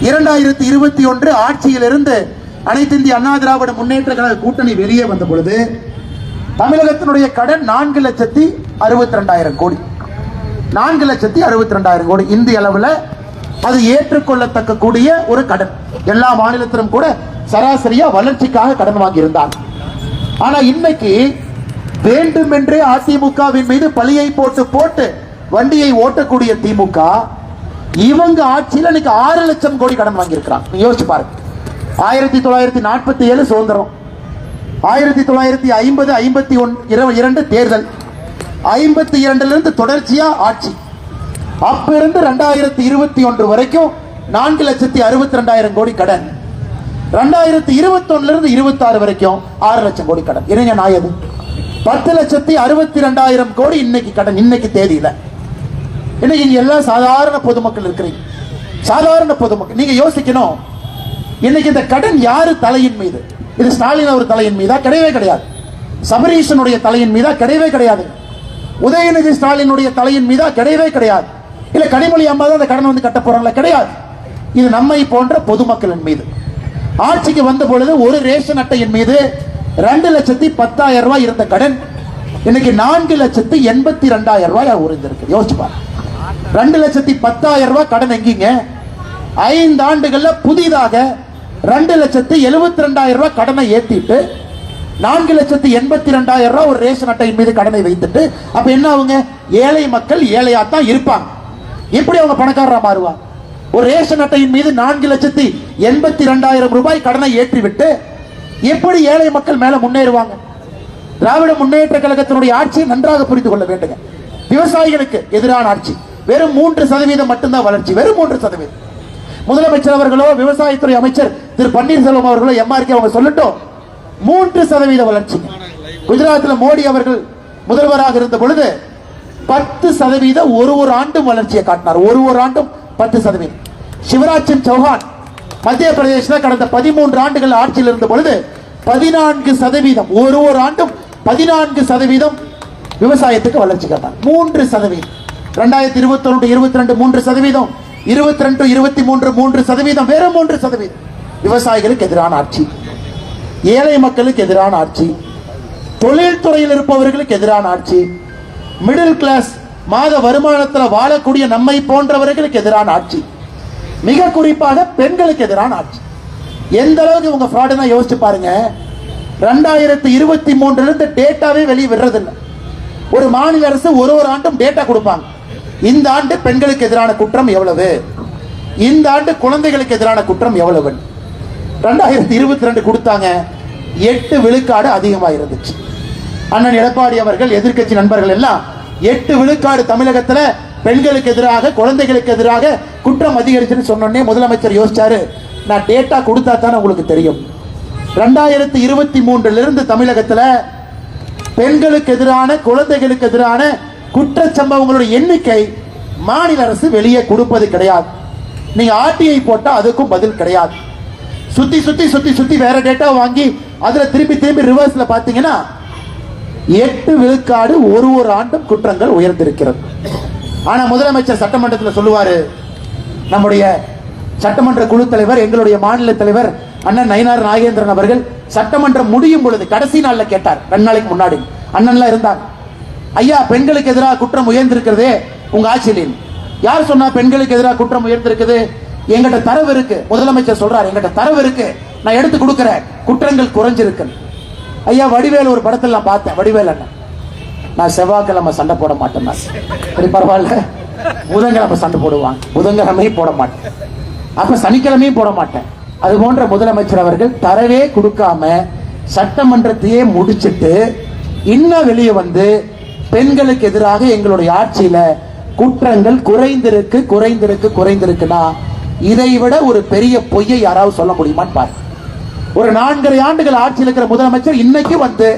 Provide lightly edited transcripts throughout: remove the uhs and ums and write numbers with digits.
2021 ஆட்சியில் இருந்து அனைத்து இந்திய அண்ணா திராவிட முன்னேற்ற கழக கூட்டணி வெளியே வந்த பொழுது தமிழகத்தினுடைய கடன் 4,62,000 கோடி. 4,62,000 கோடி இந்திய அளவில் அது ஏற்றுக்கொள்ளத்தக்க கூடிய ஒரு கடன். எல்லா மாநிலத்திலும் கூட சராசரியா வளர்ச்சிக்காக கடன் வாங்கி இருந்தாங்க. ஆனா இன்னைக்கு வேண்டுமென்றே அதிமுகவின் மீது பழியை போட்டு போட்டு வண்டியை ஓட்டக்கூடிய திமுக இவங்க ஆட்சியில் இன்னைக்கு 6 லட்சம் கோடி கடன் வாங்கி இருக்கிறாங்க. யோசிச்சு பாருங்க. 1947 சுதந்திரம், 1950 52 தேர்தல், 52 இருந்து தொடர்ச்சியா ஆட்சி, அப்ப இருந்து 2021 வரைக்கும் 4,62,000 கோடி கடன். 2021 இருந்து 26 வரைக்கும் 6 லட்சம் கோடி கடன். என்னங்க நாயது? 10,62,000 கோடி இன்னைக்கு கடன். இன்னைக்கு தேதியில இன்னைக்கு இங்க எல்லாம் சாதாரண பொதுமக்கள் இருக்கிறீங்க. சாதாரண பொதுமக்கள் நீங்க யோசிக்கணும். இன்னைக்கு இந்த கடன் யாரு தலையின் மீது? இது ஸ்டாலின் அவர் தலையின் மீதா? கிடையவே கிடையாது. சபரீஷனுடைய தலையின் மீதா? கிடையவே கிடையாது. உதயநிதி ஸ்டாலினுடைய தலையின் மீதா? கிடையவே கிடையாது. இல்ல கனிமொழி அம்மா தான் அந்த கடன் வந்து கட்ட போறாங்களா? கிடையாது. இது நம்மை போன்ற பொதுமக்களின் மீது. ஆட்சிக்கு வந்த பொழுது ஒரு ரேஷன் அட்டையின் மீது 2,10,000 ரூபாய் இருந்த கடன் இன்னைக்கு 4,82,000 ரூபாய் உயர்ந்திருக்கு. யோசிச்சு பாருங்க. 2,10,000 ரூபாய் கடன் எங்கீங்க? 5 ஆண்டுகள்ல புதிதாக 2,72,000 ரூபாய் கடனை ஏத்திட்டு 4,82,000 ரூபாய் ஒரு ரேஷன் அட்டையின் மீது கடனை வைத்துட்டு அப்ப என்ன அவங்க ஏழை மக்கள் ஏழையாத்தான் இருப்பாங்க. எப்படி அவங்க பணக்காரரா மாறுவாங்க? ஒரு ரேஷன் அட்டையின் மீது 4,82,000 ரூபாய் கடனை ஏற்றிவிட்டு எப்படி ஏழை மக்கள் மேல முன்னேறுவாங்க? திராவிட முன்னேற்ற கழகத்தினுடைய ஆட்சியை நன்றாக புரிந்து கொள்ள வேண்டும். விவசாயிகளுக்கு எதிரான ஆட்சி. வெறும் 3% மட்டும்தான் வளர்ச்சி. வெறும் 3%. முதலமைச்சர் அவர்களோ விவசாயத்துறை அமைச்சர் திரு பன்னீர்செல்வம் அவர்களோ எம்ஆர்கே அவங்க சொல்லட்டும் 3% வளர்ச்சி. குஜராத்தில் மோடி அவர்கள் முதல்வராக இருந்த பொழுது 10% ஒரு ஆண்டும் வளர்ச்சியை காட்டினார். ஒரு ஆண்டும் 10%. சிவராஜ் சிங் சௌஹான் மத்திய பிரதேசத்தில் கடந்த 13 ஆண்டுகள் ஆட்சியில் இருந்த பொழுது 14%. ஒரு ஆண்டும் 14% விவசாயத்துக்கு வளர்ச்சி காட்டினார். 3%. 2021-22 3%, 22-23 3%, வேற 3%. விவசாயிகளுக்கு எதிரான ஆட்சி, ஏழை மக்களுக்கு எதிரான ஆட்சி, தொழில்துறையில் இருப்பவர்களுக்கு எதிரான ஆட்சி, மிடில் கிளாஸ் மாத வருமானத்தில் வாழக்கூடிய நம்மை போன்றவர்களுக்கு எதிரான ஆட்சி, மிக குறிப்பாக பெண்களுக்கு எதிரான ஆட்சி. எந்த அளவுக்கு உங்க ஃப்ராடுனா யோசிச்சு பாருங்க. 2023 இருந்து டேட்டாவே வெளியே விடுறதில்லை. ஒரு மாநில அரசு ஒரு ஆண்டும் டேட்டா கொடுப்பாங்க. இந்த ஆண்டு பெண்களுக்கு எதிரான குற்றம் எவ்வளவு, இந்த ஆண்டு குழந்தைகளுக்கு எதிரான குற்றம் எவ்வளவு. 2022 கொடுத்தாங்க. 8 விழுக்காடு அதிகமாக இருந்துச்சு. அண்ணன் எடப்பாடி அவர்கள் எதிர்க்கட்சி நண்பர்கள் எல்லாம் 8 விழுக்காடு தமிழகத்தில் பெண்களுக்கு எதிராக குழந்தைகளுக்கு எதிராக குற்றம் அதிகரிச்சுன்னு சொன்னோடனே முதலமைச்சர் யோசிச்சாரு, நான் டேட்டா கொடுத்தா தானே உங்களுக்கு தெரியும். 2023 இருந்து தமிழகத்தில் பெண்களுக்கு எதிரான குழந்தைகளுக்கு எதிரான குற்ற சம்பவங்களுடைய எண்ணிக்கை மாநில அரசு வெளியே கொடுப்பது கிடையாது. நீங்க ஆர்டிஐ போட்டா அதுக்கும் பதில் கிடையாது. சுத்தி சுத்தி சுத்தி சுத்தி வேற டேட்டா வாங்கி அதுல திரும்பி ரிவர்ஸ்ல பாத்தீங்கன்னா 8 விழுக்காடு ஒரு ஆண்டும் குற்றங்கள் உயர்ந்திருக்கிறது. ஆனா முதலமைச்சர் சட்டமன்றத்தில் சொல்லுவாரு, நம்முடைய சட்டமன்ற குழு தலைவர் எங்களுடைய மாநில தலைவர் அண்ணன் நயினார் நாகேந்திரன் அவர்கள் சட்டமன்றம் முடியும் பொழுது கடைசி நாள்ல கேட்டார். 2 நாளைக்கு முன்னாடி அண்ணன்லாம் இருந்தாங்க. ஐயா, பெண்களுக்கு எதிராக குற்றம் உயர்ந்திருக்கிறதே உங்க ஆட்சியில். யார் சொன்னா பெண்களுக்கு எதிராக குற்றம் உயர்ந்திருக்குது? எங்கிட்ட தரவு இருக்கு. முதலமைச்சர் சொல்றாரு, எங்கிட்ட தரவு இருக்கு, நான் எடுத்து கொடுக்கிறேன், குற்றங்கள் குறைஞ்சிருக்கு. ஐயா, வடிவேல் ஒரு படத்தில் நான் பார்த்தேன். வடிவேல் அண்ணன், நான் செவ்வாய்க்கிழமை சண்டை போட மாட்டேன். சரி பரவாயில்ல, புதன்கிழமை சண்டை போடுவாங்க, புதன்கிழமையும் போட மாட்டேன், அப்ப சனிக்கிழமையும் போட மாட்டேன். அது போன்ற முதலமைச்சர் அவர்கள் தரவே கொடுக்காம சட்டமன்றத்தையே முடிச்சிட்டு இன்னும் வெளியே வந்து பெண்களுக்கு எதிராக எங்களுடைய ஆட்சியில குற்றங்கள் குறைந்திருக்குன்னா இதை விட ஒரு பெரிய பொய்யை யாராவது சொல்ல முடியுமான்னு பாருங்க. ஒரு 4.5 ஆண்டுகள் ஆட்சியில் இருக்கிற முதலமைச்சர் இன்னைக்கு வந்து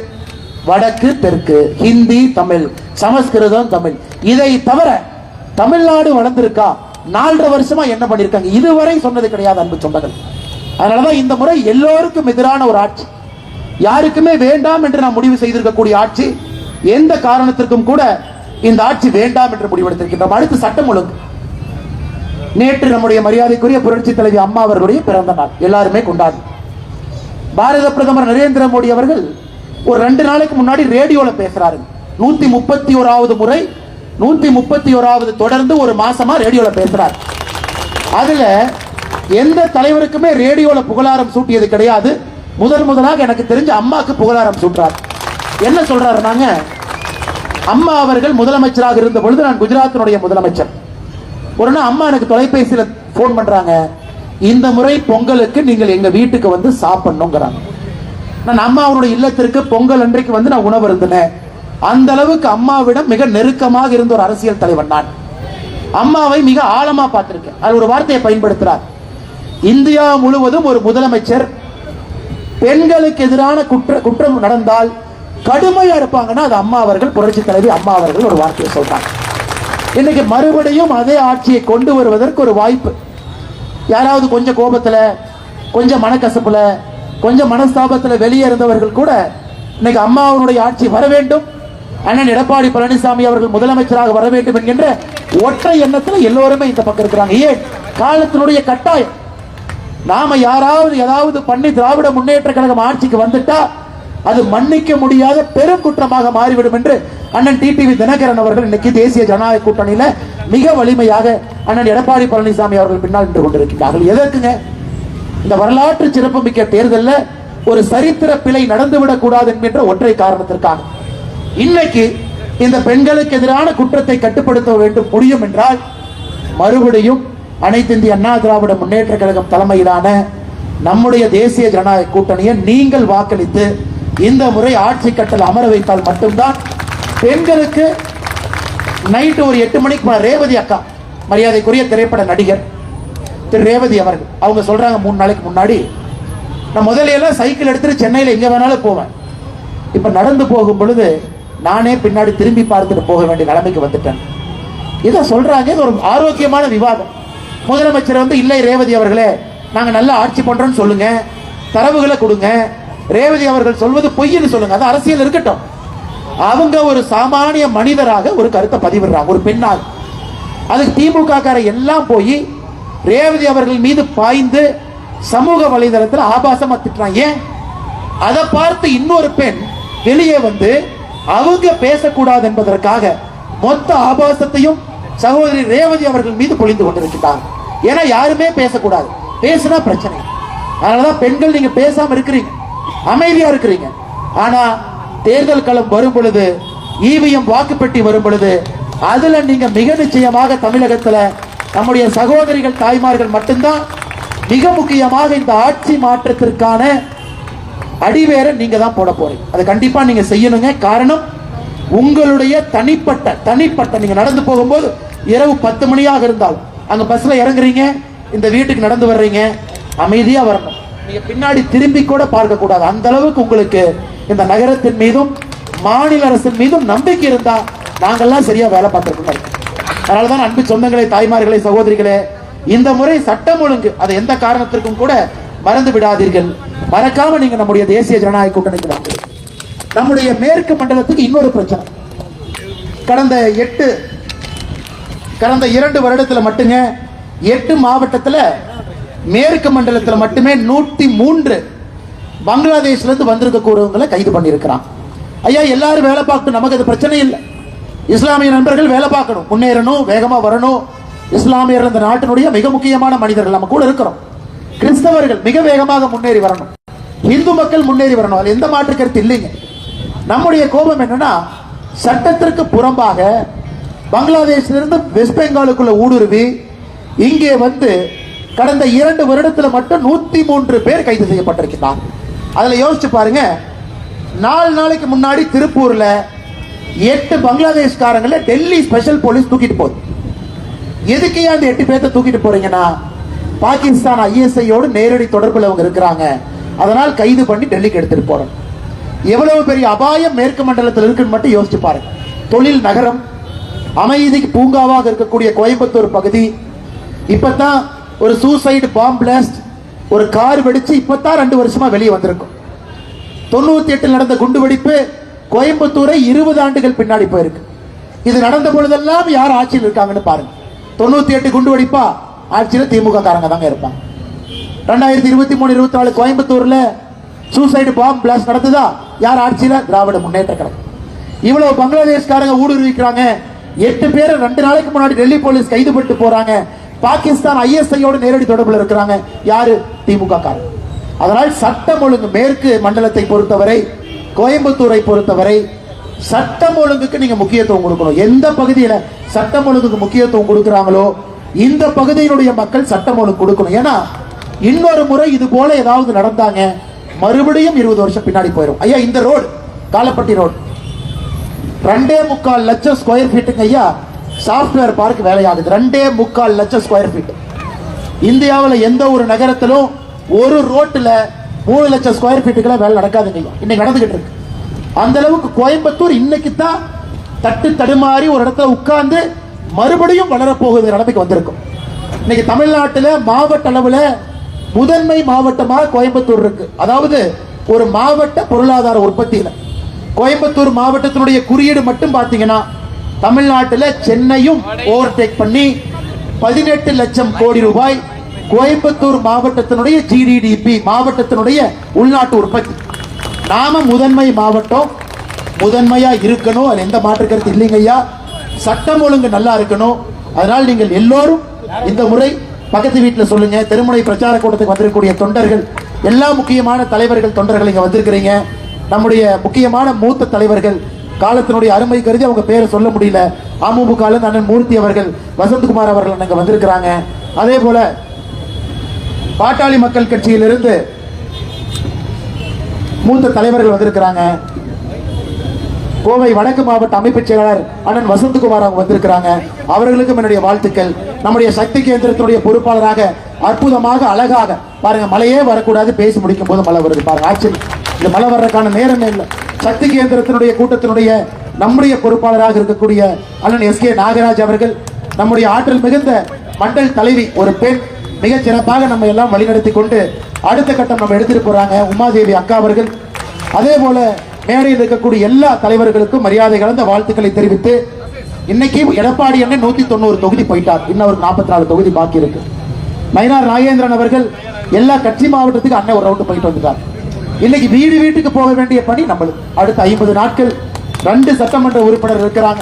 வடக்கு தெற்கு, ஹிந்தி தமிழ், சமஸ்கிருதம் தமிழ், இதை தவிர தமிழ்நாடு வளர்ந்திருக்கா? 4.5 வருஷமா என்ன பண்ணிருக்காங்க? இதுவரை சொன்னது கிடையாது அன்பு சொந்தங்கள். அதனாலதான் இந்த முறை எல்லோருக்கும் எதிரான ஒரு ஆட்சி, யாருக்குமே வேண்டாம் என்று நாம் முடிவு செய்திருக்கக்கூடிய ஆட்சி. எந்த காரணத்திற்கும் கூட இந்த ஆட்சி வேண்டாம் என்று முடிவெடுத்திருக்கின்றோம். அடுத்து சட்டம் ஒழுங்கு. நேற்று நம்முடைய மரியாதைக்குரிய புரட்சி தலைவி அம்மா அவர்களுடைய பிறந்த நாள் எல்லாருமே கொண்டாடு. பாரத பிரதமர் நரேந்திர மோடி அவர்கள் ஒரு 2 நாளைக்கு முன்னாடி ரேடியோல பேசுறாரு. 131வது முறை 131வது தொடர்ந்து ஒரு மாசமா ரேடியோல பேசுறாரு. அதுல எந்த தலைவருக்குமே ரேடியோல புகழாரம் சூட்டியது கிடையாது. முதலாக எனக்கு தெரிஞ்ச அம்மாக்கு புகழாரம் சூட்டுறார். என்ன சொல்றாரு, நாங்க அம்மா அவர்கள் முதலமைச்சராக இருந்த பொழுது நான் குஜராத்தினுடைய முதலமைச்சர். ஒரு நாள் அம்மா எனக்கு தொலைபேசியில் போன் பண்றாங்க, இந்த முறை பொங்கலுக்கு நீங்கள் எங்க வீட்டுக்கு வந்து சாப்பிடணுங்கிறாங்க. நான் அம்மா அவருடைய இல்லத்திற்கு பொங்கல் அன்றைக்கு வந்து நான் உணவு இருந்தேன். அந்த அளவுக்கு அம்மாவிடம் மிக நெருக்கமாக இருந்த ஒரு அரசியல் தலைவர் நான். அம்மாவை மிக ஆழமா பார்த்திருக்கேன். அது ஒரு வார்த்தையை பயன்படுத்துறார், இந்தியா முழுவதும் ஒரு முதலமைச்சர் பெண்களுக்கு எதிரான குற்றம் நடந்தால் கடுமையா இருப்பாங்கன்னா அது அம்மா அவர்கள், புரட்சி தலைவி அம்மா அவர்கள் ஒரு வார்த்தையை சொல்றாங்க. இன்னைக்கு மறுபடியும் அதே ஆட்சியை கொண்டு வருவதற்கு ஒரு வாய்ப்பு. யாராவது கொஞ்சம் கோபத்துல, கொஞ்சம் மனக்கசப்புல, கொஞ்சம் மனஸ்தாபத்துல வெளியே இருந்தவர்கள் கூட இன்னைக்கு அம்மாவுடைய ஆட்சி வர வேண்டும், அண்ணன் எடப்பாடி பழனிசாமி அவர்கள் முதலமைச்சராக வர வேண்டும் என்கின்ற ஒற்றை எண்ணத்துல எல்லோருமே இந்த பக்கம் இருக்கிறாங்க. ஏன்? காலத்தினுடைய கட்டாயம். நாம யாராவது ஏதாவது பண்ணி திராவிட முன்னேற்ற கழகம் ஆட்சிக்கு வந்துட்டா அது மன்னிக்க முடியாத பெரும் குற்றமாக மாறிவிடும் என்று அண்ணன் டிடிவி தினகரன் அவர்கள் இன்னைக்கு தேசிய ஜனநாயக கூட்டணியில மிக வலிமையாக அண்ணன் எடப்பாடி பழனிசாமி அவர்கள் பின்னால் நின்று கொண்டிருக்கிறார்கள். எதற்குங்க? இந்த வரலாற்று சிறப்புமிக்க தேர்தலில் ஒரு சரித்திர பிழை நடந்துவிடக் கூடாது என்கின்ற ஒற்றை காரணத்திற்காக. இன்னைக்கு இந்த பெண்களுக்கு எதிரான குற்றத்தை கட்டுப்படுத்த வேண்டும் முடியும் என்றால் மறுபடியும் அனைத்து இந்திய அண்ணா திராவிட முன்னேற்ற கழகம் தலைமையிலான நம்முடைய தேசிய ஜனநாயக கூட்டணியை நீங்கள் வாக்களித்து இந்த முறை ஆட்சி கட்டல் அமர வைத்தால் மட்டும்தான் பெண்களுக்கு நைட்டு ஒரு 8 மணிக்கு ரேவதி அக்கா, மரியாதைக்குரிய திரைப்பட நடிகர் திரு ரேவதி அவர்கள், அவங்க சொல்றாங்க 3 நாளைக்கு முன்னாடி, நான் முதல்ல எல்லாம் சைக்கிள் எடுத்துட்டு சென்னையில் எங்க வேணாலும் போவேன், இப்ப நடந்து போகும் பொழுது நானே பின்னாடி திரும்பி பார்த்துட்டு போக வேண்டிய நிலைமைக்கு வந்துட்டேன். இதை சொல்றாங்க. இது ஒரு ஆரோக்கியமான விவாதம். முதலமைச்சர் வந்து இல்லை ரேவதி அவர்களே நாங்க நல்லா ஆட்சி பண்றோம்னு சொல்லுங்க, தரவுகளை கொடுங்க, ரேவதி அவர்கள் சொல்வது பொய்ன்னு சொல்லுங்க, அது அரசியல் இருக்கட்டும். அவங்க ஒரு சாமானிய மனிதராக ஒரு கருத்தை பதிவிடுறாங்க, ஒரு பெண்ணாக. அதுக்கு திமுக கார எல்லாம் போய் ரேவதி அவர்கள் மீது பாய்ந்து சமூக வலைதளத்தில் ஆபாசமா திட்டுறாங்க. ஏன்? அதை பார்த்து இன்னொரு பெண் வெளியே வந்து அவங்க பேசக்கூடாது என்பதற்காக மொத்த ஆபாசத்தையும் சகோதரி ரேவதி அவர்கள் மீது பொழிந்து கொண்டிருக்கிறார். ஏன்னா யாருமே பேசக்கூடாது, பேசினா பிரச்சனை. அதனாலதான் பெண்கள் நீங்க பேசாம இருக்கிறீங்க, அமைதியா இருக்கிறீங்க. ஆனா தேர்தல் களம் வரும் பொழுது, ஈவிஎம் வாக்குப்பெட்டி வரும் பொழுது, அதுல நீங்க மிக நிச்சயமாக தமிழகத்துல நம்முடைய சகோதரிகள் தாய்மார்கள் மட்டும்தான் மிக முக்கியமாக இந்த ஆட்சி மாற்றத்திற்கான அடிவேரை நீங்க தான் போட போறீங்க. அதை கண்டிப்பா நீங்க செய்யணுங்க. காரணம், உங்களுடைய தனிப்பட்ட நீங்க நடந்து போகும்போது இரவு 10 மணியாக இருந்தால் அங்க பஸ்ல இறங்குறீங்க, இந்த வீட்டுக்கு நடந்து வர்றீங்க, அமைதியா வரணும். நீங்க பின்னாடி திரும்பி கூட பார்க்க கூடாது. அந்த அளவுக்கு உங்களுக்கு இந்த நகரத்தின் மீதும் மாநில அரசின் மீதும் நம்பிக்கை இருந்தா நாங்கெல்லாம் சரியா வேலை பார்த்திருக்கோம். அதனாலதான் அன்பு சொந்தங்களே, தாய்மார்களே, சகோதரிகளே, இந்த முறை சட்டம் ஒழுங்கு அதை எந்த காரணத்திற்கும் கூட மறந்து விடாதீர்கள். மறக்காம நீங்க நம்முடைய தேசிய ஜனநாயக கூட்டணிக்கு வாங்க. நம்முடைய மேற்கு மண்டலத்துக்கு இன்னொரு பிரச்சனை. கடந்த 2 வருடத்துல மட்டுங்க 8 மாவட்டத்துல மேற்கு மண்டலத்தில் மட்டுமே 103 பங்களாதேஷ்ல இருந்து வந்திருக்க கூறவங்களை கைது பண்ணியிருக்கிறான். ஐயா, எல்லாரும் வேலை பார்க்கணும், நமக்கு அது பிரச்சனை இல்லை. இஸ்லாமிய நண்பர்கள் வேலை பார்க்கணும், முன்னேறணும், வேகமா வரணும். இஸ்லாமியர்கள் இந்த நாட்டினுடைய மிக முக்கியமான மனிதர்கள், நம்ம கூட இருக்கிறோம். கிறிஸ்தவர்கள் மிக வேகமாக முன்னேறி வரணும், இந்து மக்கள் முன்னேறி வரணும், அது எந்த மாற்று கருத்து இல்லைங்க. நம்முடைய கோபம் என்னன்னா, சட்டத்திற்கு புறம்பாக பங்களாதேஷிலிருந்து வெஸ்ட் பெங்காலுக்குள்ள ஊடுருவி இங்கே வந்து கடந்த 2 வருடத்துல மட்டும் 103 பேர் கைது செய்யப்பட்டிருக்கிறார். அதுல யோசிச்சு பாருங்க, 4 நாளைக்கு முன்னாடி திருப்பூர்ல 8 பங்களாதேஷ்காரங்களை டெல்லி ஸ்பெஷல் போலீஸ் தூக்கிட்டு போகுது. எதுக்கு அந்த 8 பேர்த்த தூக்கிட்டு போறீங்கன்னா, பாகிஸ்தான் ஐஎஸ்ஐயோடு நேரடி தொடர்புல அவங்க இருக்கிறாங்க, அதனால் கைது பண்ணி டெல்லிக்கு எடுத்துட்டு போறோம். எவ்வளவு பெரிய அபாயம் மேற்கு மண்டலத்தில் இருக்குன்னு மட்டும் யோசிச்சு பாருங்க. தொழில் நகரம், அமைதிக்கு பூங்காவாக இருக்கக்கூடிய கோயம்புத்தூர் பகுதி, இப்பதான் ஒரு சூசைடு பாம் பிளாஸ்ட், ஒரு கார் வெடிச்சு இப்பதான் 2 வருஷமா வெளியே வந்திருக்கும். 98 நடந்த குண்டு வெடிப்பு கோயம்புத்தூரை 20 ஆண்டுகள் பின்னாடி போயிருக்கு. இது நடந்த பொழுதெல்லாம் யார் ஆட்சியில் இருக்காங்கன்னு பாருங்க. 98 குண்டு வெடிப்பா, ஆட்சியில் திமுக காரங்க தாங்க இருப்பாங்க. 2023-24 கோயம்புத்தூர்ல சூசைடு பாம்பு பிளாஸ்ட் நடந்ததா? யார் ஆட்சியில? திராவிட முன்னேற்ற கழகம். இவ்வளவு பங்களாதேஷ்காரங்க ஊடுருவிக்கிறாங்க. 8 பேர் 2 நாளைக்கு முன்னாடி டெல்லி போலீஸ் கைது பண்ணிட்டு போறாங்க. பாகிஸ்தான் ISIயோட நேரடி தொடர்பில் இருக்கிறாங்க. யாரு? திமுக காரங்க. அதனால் சட்டம் ஒழுங்கு மேற்கு மண்டலத்தை பொறுத்தவரை, கோயம்புத்தூரை பொறுத்தவரை சட்டம் ஒழுங்குக்கு நீங்க முக்கியத்துவம் கொடுக்கணும். எந்த பகுதியில சட்டம் ஒழுங்குக்கு முக்கியத்துவம் கொடுக்கிறாங்களோ இந்த பகுதியினுடைய மக்கள் சட்டம் ஒழுங்கு கொடுக்கணும். ஏன்னா இன்னொரு முறை இது போல ஏதாவது நடந்தாங்க மறுபடியும் 20 வருஷம் பின்னாடி போயிடும். ஐயா, இந்த ரோடு காலப்பட்டி ரோடு 2.25 லட்சம் ஸ்கொயர் ஃபீட்டுங்க ஐயா. Software park வேலையாகுது. 2.25 லட்சம் ஸ்கொயர் ஃபீட். இந்தியாவில் எந்த ஒரு நகரத்திலும் ஒரு ரோட்டில் 3 லட்சம் ஸ்கொயர் ஃபீட்டுக்குள்ள வேலை நடக்காதுங்க ஐயா. இன்னைக்கு நடந்துகிட்டு இருக்கு. அந்த அளவுக்கு கோயம்புத்தூர் இன்னைக்கு தான் தட்டு தடுமாறி ஒரு இடத்துல உட்கார்ந்து மறுபடியும் வளரப்போகுது நிலைமைக்கு வந்திருக்கும். இன்னைக்கு தமிழ்நாட்டில் மாவட்ட அளவில் முதன்மை மாவட்டமாக கோயம்புத்தூர் இருக்கு. அதாவது ஒரு மாவட்ட பொருளாதார உற்பத்தியில் கோயம்புத்தூர் மாவட்டத்தினுடைய குறியீடு மட்டும் பார்த்தீங்கன்னா தமிழ்நாட்டில் சென்னையும் ஓவர்டேக் பண்ணி 18 லட்சம் கோடி ரூபாய் கோயம்புத்தூர் மாவட்டத்தினுடைய GDP, மாவட்டத்தினுடைய உள்நாட்டு உற்பத்தி. நாம முதன்மை மாவட்டம், முதன்மையா இருக்கணும். அது எந்த மாற்று கருத்து இல்லைங்க ஐயா. சட்டம் ஒழுங்கு நல்லா இருக்கணும். அதனால் நீங்கள் எல்லோரும் இந்த முறை பக்கத்து வீட்டில் சொல்லுங்க. திருமுனை பிரச்சார கூட்டத்துக்கு வந்திருக்கக்கூடிய தொண்டர்கள், எல்லா முக்கியமான தலைவர்கள் தொண்டர்கள் இங்க வந்திருக்கிறீங்க. நம்முடைய முக்கியமான மூத்த தலைவர்கள் காலத்தினுடைய அருமை கருதி அவங்க பேரை சொல்ல முடியல. அமமுக அண்ணன் மூர்த்தி அவர்கள், வசந்தகுமார் அவர்கள் அங்க வந்திருக்கிறாங்க. அதே போல பாட்டாளி மக்கள் கட்சியிலிருந்து மூத்த தலைவர்கள் வந்திருக்கிறாங்க. கோவை வடக்கு மாவட்ட அமைப்பு செயலாளர் அண்ணன் வசந்தகுமார் அவங்க வந்திருக்கிறாங்க. அவர்களுக்கும் என்னுடைய வாழ்த்துக்கள். நம்முடைய சக்தி கேந்திரத்தினுடைய பொறுப்பாளராக அற்புதமாக அழகாக பாருங்க, மழையே வரக்கூடாது, பேசி முடிக்கும் போது மழை வருது பாருங்க. ஆச்சரியம். இந்த மழை வர்றதுக்கான நேரமே இல்லை. சக்தி கேந்திரத்தினுடைய கூட்டத்தினுடைய நம்முடைய பொறுப்பாளராக இருக்கக்கூடிய அண்ணன் SK நாகராஜ் அவர்கள், நம்முடைய ஆற்றல் மிகுந்த மண்டல் தலைவி, ஒரு பெண், மிக சிறப்பாக நம்ம எல்லாம் வழிநடத்தி கொண்டு அடுத்த கட்டம் நம்ம எடுத்துட்டு போறாங்க. உமாதேவி அக்கா அவர்கள், அதே போல மேடையில் இருக்கக்கூடிய எல்லா தலைவர்களுக்கும் மரியாதை கலந்த வாழ்த்துக்களை தெரிவித்து, இன்னைக்கு எடப்பாடி அண்ணன் 190 தொகுதி போயிட்டார். இன்னும் ஒரு 44 தொகுதி பாக்கி இருக்கு. நயினார் நாகேந்திரன் அவர்கள் எல்லா கட்சி மாவட்டத்துக்கு அண்ணன் ஒரு ரவுண்டு போயிட்டு வந்துட்டார். இன்னைக்கு வீடு வீட்டுக்கு போக வேண்டிய பணி நம்மளுக்கு. அடுத்த 50 நாட்கள் 2 சட்டமன்ற உறுப்பினர் இருக்கிறாங்க.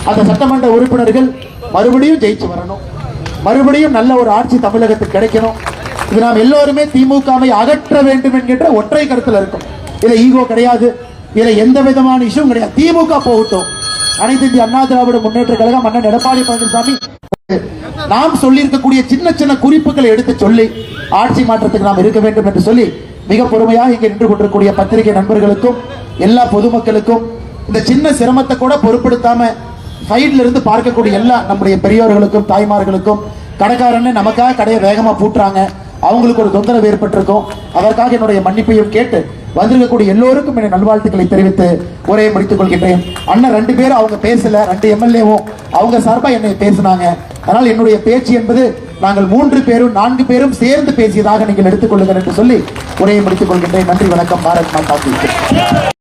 அந்த சட்டமன்ற உறுப்பினர்கள் மறுபடியும் ஜெயிச்சு வரணும். மறுபடியும் நல்ல ஒரு ஆட்சி தமிழகத்துக்கு கிடைக்கணும். இது நாம் எல்லோருமே திமுகவை அகற்ற வேண்டும் என்கின்ற ஒற்றை கருத்தில் இருக்கும். இதுல ஈகோ கிடையாது. இதுல எந்த விதமான இஷ்யூ கிடையாது. திமுக போகட்டும். அனைத்து இந்திய அண்ணா திராவிட முன்னேற்ற கழகம் அண்ணன் எடப்பாடி பழனிசாமி நாம் சொல்லி இருக்கக்கூடிய சின்ன சின்ன குறிப்புகளை எடுத்து சொல்லி ஆட்சி மாற்றத்துக்கு நாம் இருக்க வேண்டும் என்று சொல்லி மிக பொறுமையாக இங்கே நின்று கொண்டிருக்கூடிய பத்திரிகை நண்பர்களுக்கும் எல்லா பொதுமக்களுக்கும் இந்த சின்ன சிரமத்தை கூட பொருட்படுத்தாம சைட்ல இருந்து பார்க்கக்கூடிய எல்லா நம்முடைய பெரியோர்களுக்கும் தாய்மார்களுக்கும், கடைக்காரன்னு நமக்காக கடையை வேகமா பூட்டுறாங்க, அவங்களுக்கு ஒரு தொந்தரவு ஏற்பட்டிருக்கும். அதற்காக என்னுடைய மன்னிப்பையும் கேட்டு வந்திருக்கக்கூடிய எல்லோருக்கும் என்னுடைய நல்வாழ்த்துக்களை தெரிவித்து உரையை முடித்துக் கொள்கின்றேன். அண்ணன் 2 பேரும் அவங்க பேசல, 2 MLAவும் அவங்க சார்பா என்னை பேசினாங்க. அதனால் என்னுடைய பேச்சு என்பது நாங்கள் 3 பேரும் 4 பேரும் சேர்ந்து பேசியதாக நீங்கள் எடுத்துக்கொள்ளுங்கள் என்று சொல்லி உரையை முடித்துக் கொள்கின்றேன். நன்றி, வணக்கம். பாரத் மாதா கி ஜெய்.